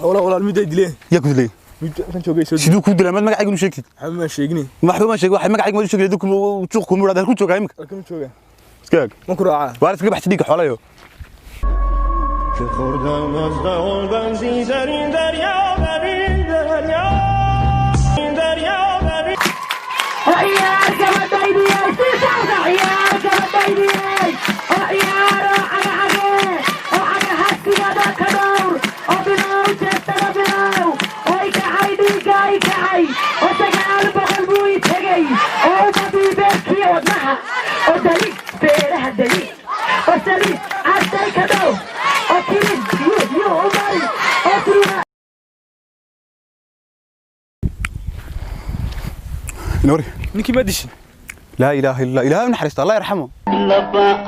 والله الميدا يدليه يا كودلي kan joogay soo sidoo ku dilay magacaygu ma sheegtid ma sheegni ma sheeg waxa magacaygu ma sheegay dadku suuq ku muraad ku joogaa imka halkan jooga iskaag ma ku raaca waa iska baxti dhiga xoolayo نوري نكي ما دشي لا اله الا الله نحرست الله يرحمه لبا